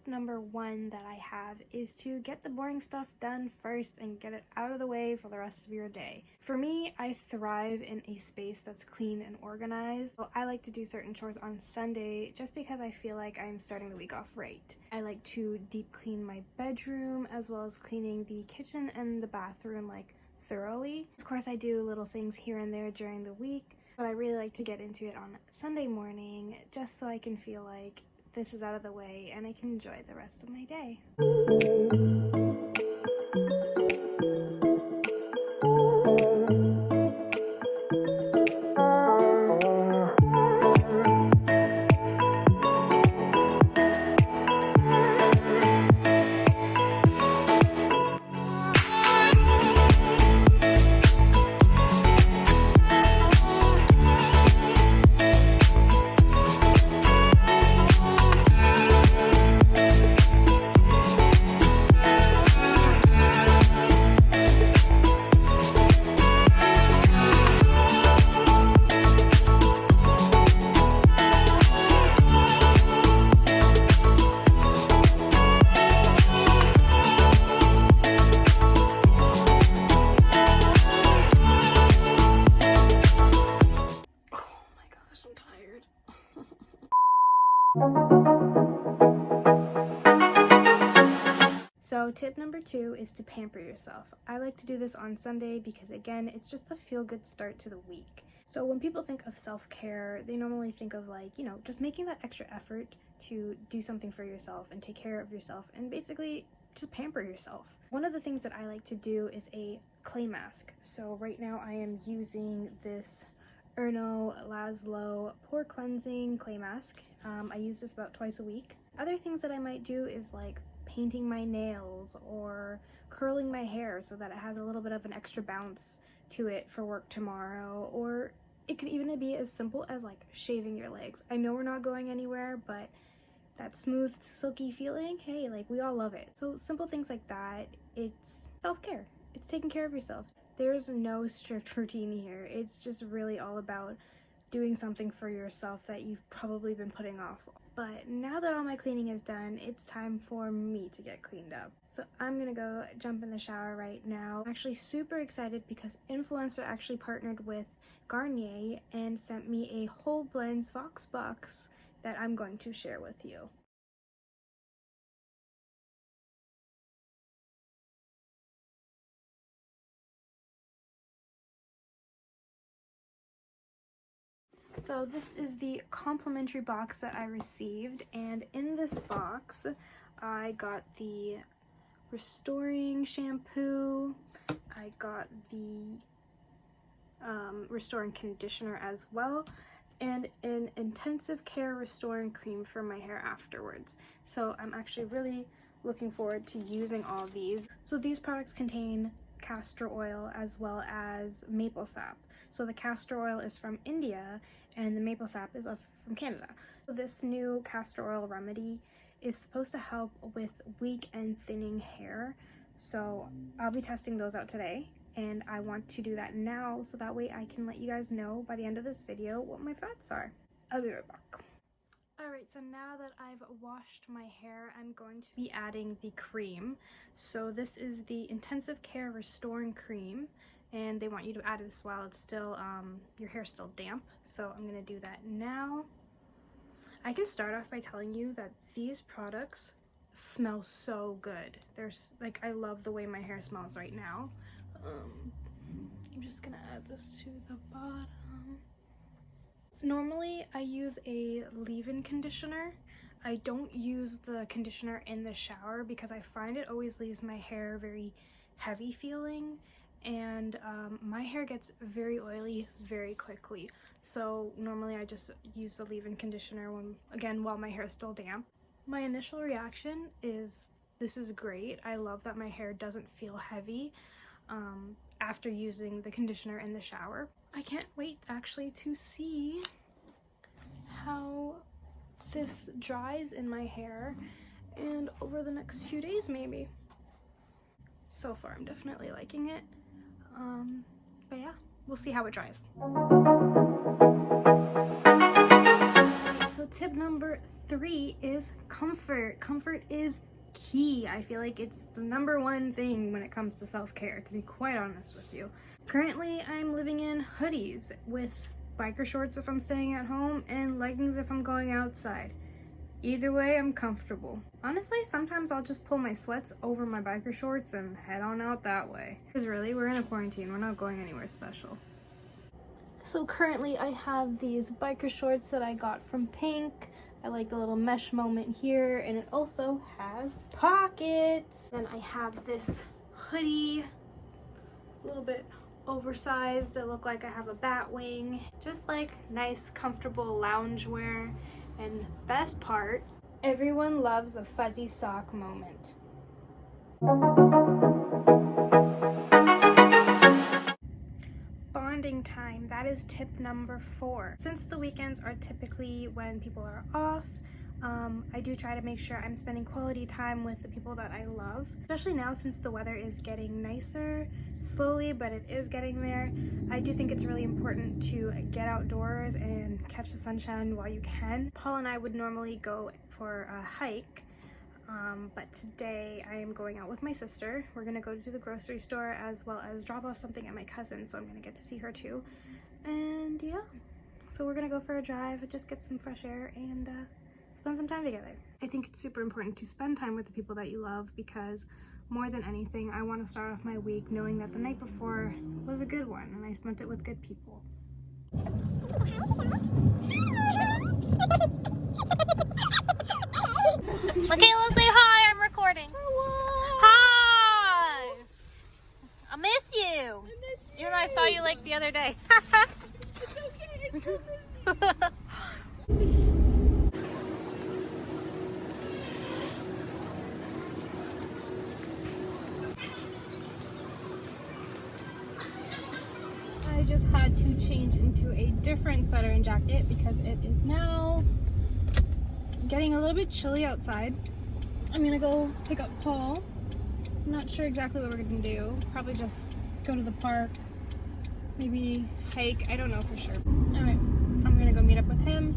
tip number 1 that I have is to get the boring stuff done first and get it out of the way for the rest of your day. For me, I thrive in a space that's clean and organized. So I like to do certain chores on Sunday just because I feel like I'm starting the week off right. I like to deep clean my bedroom as well as cleaning the kitchen and the bathroom like thoroughly. Of course, I do little things here and there during the week, but I really like to get into it on Sunday morning just so I can feel like this is out of the way and I can enjoy the rest of my day. So tip number 2 is to pamper yourself. I like to do this on Sunday because again, it's just a feel-good start to the week. So when people think of self-care, they normally think of like, just making that extra effort to do something for yourself and take care of yourself and basically just pamper yourself. One of the things that I like to do is a clay mask. So right now I am using this Erno Laszlo pore cleansing clay mask. I use this about twice a week. Other things that I might do is like painting my nails or curling my hair so that it has a little bit of an extra bounce to it for work tomorrow, or it could even be as simple as like shaving your legs. I know we're not going anywhere, but that smooth, silky feeling, hey, like we all love it. So simple things like that, it's self-care. It's taking care of yourself. There's no strict routine here. It's just really all about doing something for yourself that you've probably been putting off. But now that all my cleaning is done, it's time for me to get cleaned up. So I'm gonna go jump in the shower right now. I'm actually super excited because Influenster actually partnered with Garnier and sent me a whole blends VoxBox that I'm going to share with you. So this is the complimentary box that I received, and in this box I got the restoring shampoo, I got the restoring conditioner as well, and an intensive care restoring cream for my hair afterwards. So I'm actually really looking forward to using all of these. So these products contain castor oil as well as maple sap. So the castor oil is from India and the maple sap is from Canada. So this new castor oil remedy is supposed to help with weak and thinning hair. So I'll be testing those out today, and I want to do that now so that way I can let you guys know by the end of this video what my thoughts are. I'll be right back. Alright, so now that I've washed my hair, I'm going to be adding the cream. So this is the Intensive Care Restoring Cream, and they want you to add this while it's still, your hair's still damp. So I'm going to do that now. I can start off by telling you that these products smell so good. There's like, I love the way my hair smells right now. I'm just gonna add this to the bottom. Normally I use a leave-in conditioner. I don't use the conditioner in the shower because I find it always leaves my hair very heavy feeling, and my hair gets very oily very quickly. So normally I just use the leave-in conditioner while my hair is still damp. My initial reaction is this is great. I love that my hair doesn't feel heavy after using the conditioner in the shower. I can't wait actually to see how this dries in my hair and over the next few days maybe. So far I'm definitely liking it, but yeah, we'll see how it dries. So tip number 3 is comfort. Comfort is key. I feel like it's the number one thing when it comes to self-care, to be quite honest with you. Currently, I'm living in hoodies with biker shorts if I'm staying at home and leggings if I'm going outside. Either way, I'm comfortable. Honestly, sometimes I'll just pull my sweats over my biker shorts and head on out that way. Because really, we're in a quarantine. We're not going anywhere special. So currently I have these biker shorts that I got from Pink. I like the little mesh moment here, and it also has pockets. And I have this hoodie, a little bit oversized. It look like I have a bat wing. Just like nice, comfortable loungewear. And best part, everyone loves a fuzzy sock moment. Bonding time, that is tip number 4. Since the weekends are typically when people are off, I do try to make sure I'm spending quality time with the people that I love. Especially now since the weather is getting nicer, slowly, but it is getting there. I do think it's really important to get outdoors and catch the sunshine while you can. Paul and I would normally go for a hike, but today I am going out with my sister. We're gonna go to the grocery store as well as drop off something at my cousin, so I'm gonna get to see her too. And yeah, so we're gonna go for a drive, just get some fresh air and spend some time together. I think it's super important to spend time with the people that you love because more than anything, I want to start off my week knowing that the night before was a good one and I spent it with good people. Michaela, say hi, I'm recording. Hello. Hi! I miss you. I miss you. Even though I saw you like the other day. It's okay, it's so busy. I just had to change into a different sweater and jacket because it is now getting a little bit chilly outside. I'm gonna go pick up Paul. I'm not sure exactly what we're gonna do. Probably just go to the park, maybe hike, I don't know for sure. Alright, I'm gonna go meet up with him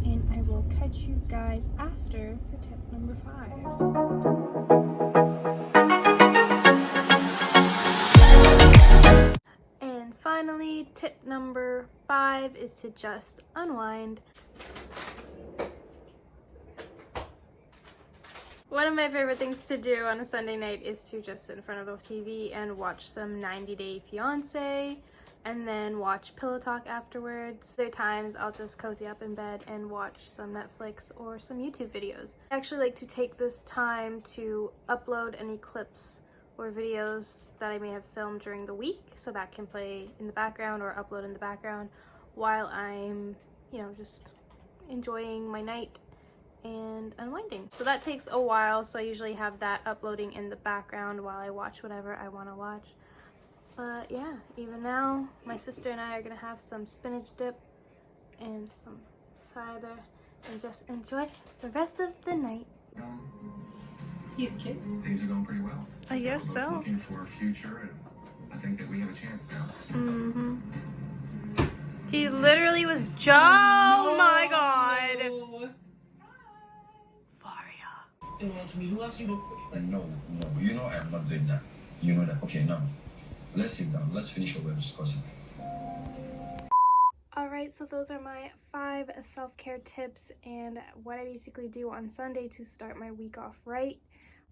and I will catch you guys after for tip number 5. And finally, tip number 5 is to just unwind. One of my favorite things to do on a Sunday night is to just sit in front of the TV and watch some 90 Day Fiancé and then watch Pillow Talk afterwards. Other times I'll just cozy up in bed and watch some Netflix or some YouTube videos. I actually like to take this time to upload any clips or videos that I may have filmed during the week so that can play in the background or upload in the background while I'm, just enjoying my night and unwinding. So that takes a while, so I usually have that uploading in the background while I watch whatever I want to watch. But yeah, even now, my sister and I are gonna have some spinach dip and some cider and just enjoy the rest of the night. These kids? Things are going pretty well. I guess We're both so. looking for a future, and I think that we have a chance now. Mm-hmm. He literally was oh my god. Who else you No, you know I'm not doing that. You know that. Okay, now, let's sit down. Let's finish what we're discussing. Alright, so those are my 5 self-care tips and what I basically do on Sunday to start my week off right.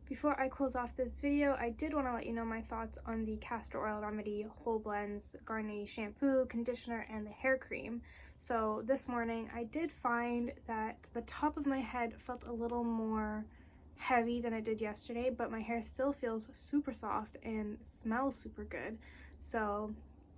Before I close off this video, I did want to let you know my thoughts on the Castor Oil Remedy Whole Blends Garnier Shampoo, Conditioner, and the hair cream. So this morning, I did find that the top of my head felt a little more heavy than it did yesterday, but my hair still feels super soft and smells super good. So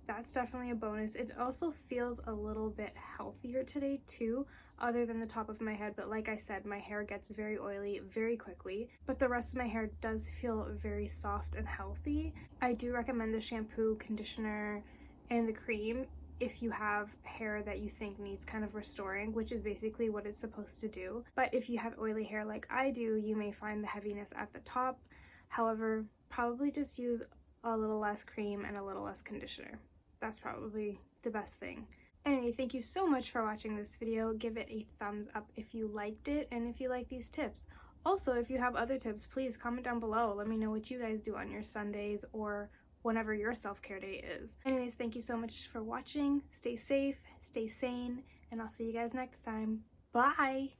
that's definitely a bonus. It also feels a little bit healthier today too, other than the top of my head, but like I said, my hair gets very oily very quickly, but the rest of my hair does feel very soft and healthy. I do recommend the shampoo, conditioner, and the cream if you have hair that you think needs kind of restoring, which is basically what it's supposed to do. But if you have oily hair like I do, you may find the heaviness at the top. However, probably just use a little less cream and a little less conditioner. That's probably the best thing. Anyway, thank you so much for watching this video. Give it a thumbs up if you liked it and if you like these tips. Also, if you have other tips, please comment down below. Let me know what you guys do on your Sundays or whenever your self-care day is. Anyways, thank you so much for watching. Stay safe, stay sane, and I'll see you guys next time. Bye!